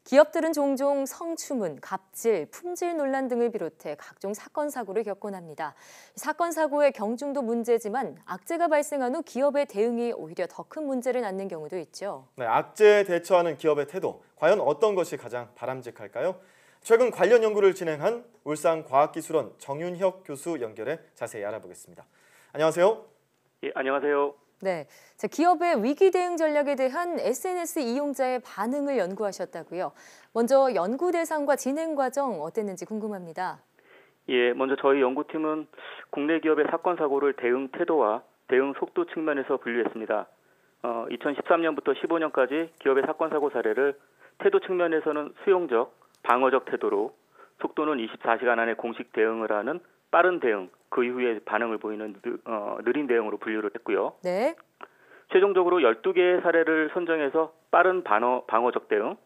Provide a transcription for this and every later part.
기업들은 종종 성추문, 갑질, 품질 논란 등을 비롯해 각종 사건, 사고를 겪곤 합니다. 사건, 사고의 경중도 문제지만 악재가 발생한 후 기업의 대응이 오히려 더 큰 문제를 낳는 경우도 있죠. 네, 악재에 대처하는 기업의 태도, 과연 어떤 것이 가장 바람직할까요? 최근 관련 연구를 진행한 울산과학기술원 정윤혁 교수 연결해 자세히 알아보겠습니다. 안녕하세요. 예, 안녕하세요. 네, 기업의 위기 대응 전략에 대한 SNS 이용자의 반응을 연구하셨다고요. 먼저 연구 대상과 진행 과정 어땠는지 궁금합니다. 예, 먼저 저희 연구팀은 국내 기업의 사건 사고를 대응 태도와 대응 속도 측면에서 분류했습니다. 2013년부터 15년까지 기업의 사건 사고 사례를 태도 측면에서는 수용적, 방어적 태도로, 속도는 24시간 안에 공식 대응을 하는 빠른 대응, 그 이후에 반응을 보이는 느린 대응으로 분류를 했고요. 네. 최종적으로 12개의 사례를 선정해서 빠른 방어적 대응,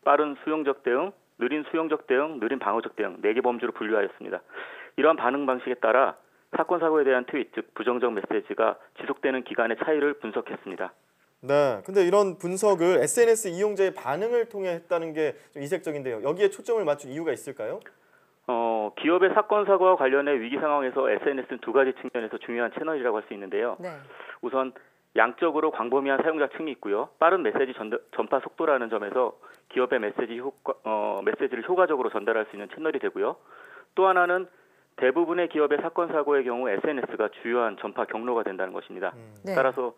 빠른 수용적 대응, 느린 수용적 대응, 느린 방어적 대응 4개 범주로 분류하였습니다. 이러한 반응 방식에 따라 사건 사고에 대한 트윗, 즉 부정적 메시지가 지속되는 기간의 차이를 분석했습니다. 네, 근데 이런 분석을 SNS 이용자의 반응을 통해 했다는 게 좀 이색적인데요. 여기에 초점을 맞춘 이유가 있을까요? 기업의 사건 사고와 관련해 위기 상황에서 SNS는 두 가지 측면에서 중요한 채널이라고 할 수 있는데요. 네. 우선 양적으로 광범위한 사용자층이 있고요. 빠른 메시지 전파 속도라는 점에서 기업의 메시지를 효과적으로 전달할 수 있는 채널이 되고요. 또 하나는 대부분의 기업의 사건 사고의 경우 SNS가 주요한 전파 경로가 된다는 것입니다. 네. 따라서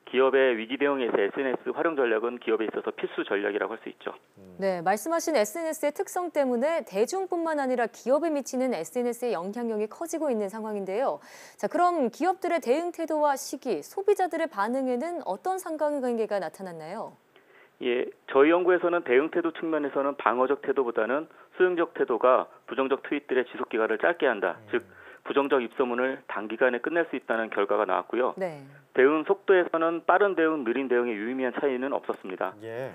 기업의 위기 대응에서 SNS 활용 전략은 기업에 있어서 필수 전략이라고 할 수 있죠. 네, 말씀하신 SNS의 특성 때문에 대중뿐만 아니라 기업에 미치는 SNS의 영향력이 커지고 있는 상황인데요. 그럼 기업들의 대응 태도와 시기, 소비자들의 반응에는 어떤 상관관계가 나타났나요? 예, 저희 연구에서는 대응 태도 측면에서는 방어적 태도보다는 수용적 태도가 부정적 트윗들의 지속 기간을 짧게 한다. 즉 부정적 입소문을 단기간에 끝낼 수 있다는 결과가 나왔고요. 네. 대응 속도에서는 빠른 대응, 느린 대응의 유의미한 차이는 없었습니다. 예.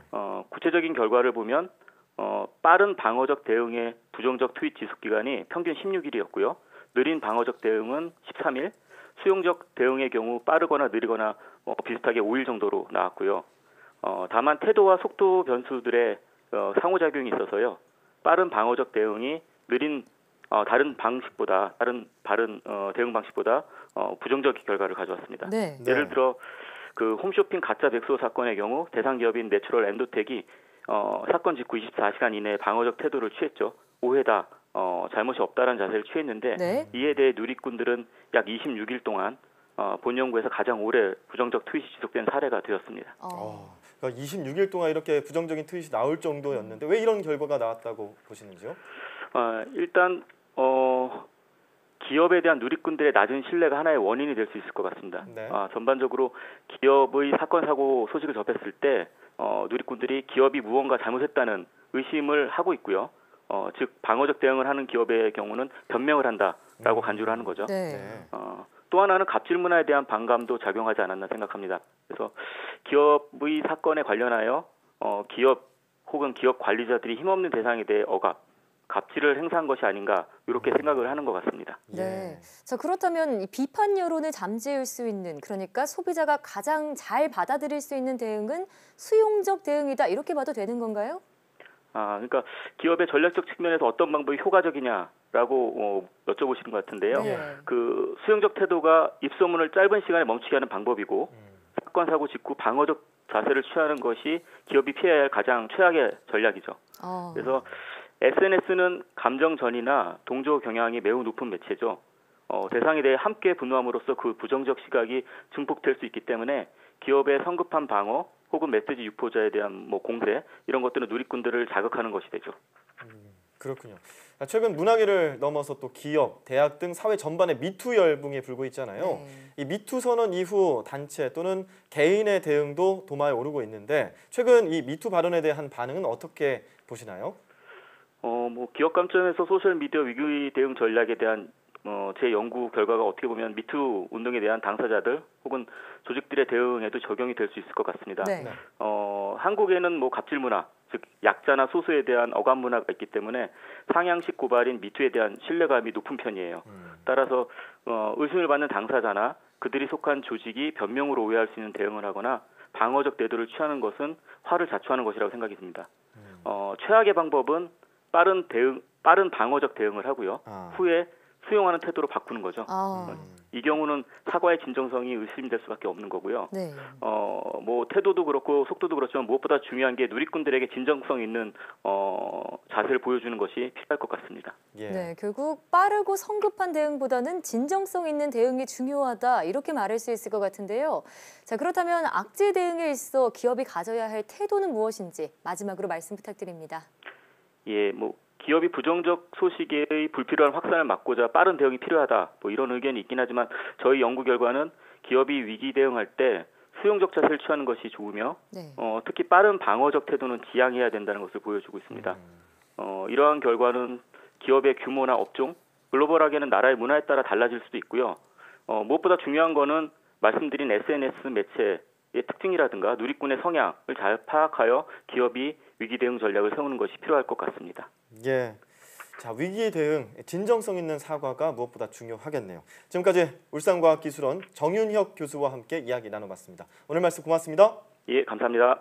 구체적인 결과를 보면 빠른 방어적 대응의 부정적 트윗 지속 기간이 평균 16일이었고요. 느린 방어적 대응은 13일, 수용적 대응의 경우 빠르거나 느리거나 비슷하게 5일 정도로 나왔고요. 다만 태도와 속도 변수들의 상호작용이 있어서요. 빠른 방어적 대응이 느린 다른 대응 방식보다 부정적 결과를 가져왔습니다. 네. 예를 들어 그 홈쇼핑 가짜 백수호 사건의 경우 대상 기업인 내추럴 엔도텍이 사건 직후 24시간 이내에 방어적 태도를 취했죠. 오해다, 잘못이 없다라는 자세를 취했는데 네. 이에 대해 누리꾼들은 약 26일 동안 본 연구에서 가장 오래 부정적 트윗이 지속된 사례가 되었습니다. 그러니까 26일 동안 이렇게 부정적인 트윗이 나올 정도였는데 왜 이런 결과가 나왔다고 보시는지요? 일단 기업에 대한 누리꾼들의 낮은 신뢰가 하나의 원인이 될 수 있을 것 같습니다. 네. 전반적으로 기업의 사건 사고 소식을 접했을 때 누리꾼들이 기업이 무언가 잘못했다는 의심을 하고 있고요. 즉 방어적 대응을 하는 기업의 경우는 변명을 한다라고 간주를 하는 거죠. 네. 또 하나는 갑질 문화에 대한 반감도 작용하지 않았나 생각합니다. 그래서 기업의 사건에 관련하여 기업 혹은 기업 관리자들이 힘없는 대상에 대해 갑질을 행사한 것이 아닌가 이렇게 생각을 하는 것 같습니다. 네. 그렇다면 이 비판 여론을 잠재울 수 있는, 그러니까 소비자가 가장 잘 받아들일 수 있는 대응은 수용적 대응이다, 이렇게 봐도 되는 건가요? 그러니까 기업의 전략적 측면에서 어떤 방법이 효과적이냐라고 여쭤보시는 것 같은데요. 네. 그 수용적 태도가 입소문을 짧은 시간에 멈추게 하는 방법이고 사건 사고 직후 방어적 자세를 취하는 것이 기업이 피해야 할 가장 최악의 전략이죠. 그래서 SNS는 감정 전이나 동조 경향이 매우 높은 매체죠. 대상에 대해 함께 분노함으로써 그 부정적 시각이 증폭될 수 있기 때문에 기업의 성급한 방어 혹은 메시지 유포자에 대한 공세 이런 것들은 누리꾼들을 자극하는 것이 되죠. 그렇군요. 최근 문화계를 넘어서 또 기업, 대학 등 사회 전반의 미투 열풍이 불고 있잖아요. 네. 이 미투 선언 이후 단체 또는 개인의 대응도 도마에 오르고 있는데 최근 이 미투 발언에 대한 반응은 어떻게 보시나요? 기업 관점에서 소셜 미디어 위기 대응 전략에 대한 제 연구 결과가 어떻게 보면 미투 운동에 대한 당사자들 혹은 조직들의 대응에도 적용이 될 수 있을 것 같습니다. 네. 한국에는 갑질 문화, 즉 약자나 소수에 대한 억압 문화가 있기 때문에 상향식 고발인 미투에 대한 신뢰감이 높은 편이에요. 따라서 의심을 받는 당사자나 그들이 속한 조직이 변명으로 오해할 수 있는 대응을 하거나 방어적 태도를 취하는 것은 화를 자초하는 것이라고 생각이 듭니다. 최악의 방법은 빠른 방어적 대응을 하고요. 후에 수용하는 태도로 바꾸는 거죠. 이 경우는 사과의 진정성이 의심될 수밖에 없는 거고요. 네. 뭐 태도도 그렇고 속도도 그렇지만 무엇보다 중요한 게 누리꾼들에게 진정성 있는 자세를 보여주는 것이 필요할 것 같습니다. 예. 네, 결국 빠르고 성급한 대응보다는 진정성 있는 대응이 중요하다 이렇게 말할 수 있을 것 같은데요. 자, 그렇다면 악재 대응에 있어 기업이 가져야 할 태도는 무엇인지 마지막으로 말씀 부탁드립니다. 예, 뭐 기업이 부정적 소식의 불필요한 확산을 막고자 빠른 대응이 필요하다. 뭐 이런 의견이 있긴 하지만 저희 연구 결과는 기업이 위기 대응할 때 수용적 자세를 취하는 것이 좋으며 네. 특히 빠른 방어적 태도는 지양해야 된다는 것을 보여주고 있습니다. 이러한 결과는 기업의 규모나 업종, 글로벌하게는 나라의 문화에 따라 달라질 수도 있고요. 무엇보다 중요한 거는 말씀드린 SNS 매체의 특징이라든가 누리꾼의 성향을 잘 파악하여 기업이 위기 대응 전략을 세우는 것이 필요할 것 같습니다. 예. 자, 위기 대응, 진정성 있는 사과가 무엇보다 중요하겠네요. 지금까지 울산과학기술원 정윤혁 교수와 함께 이야기 나눠봤습니다. 오늘 말씀 고맙습니다. 예, 감사합니다.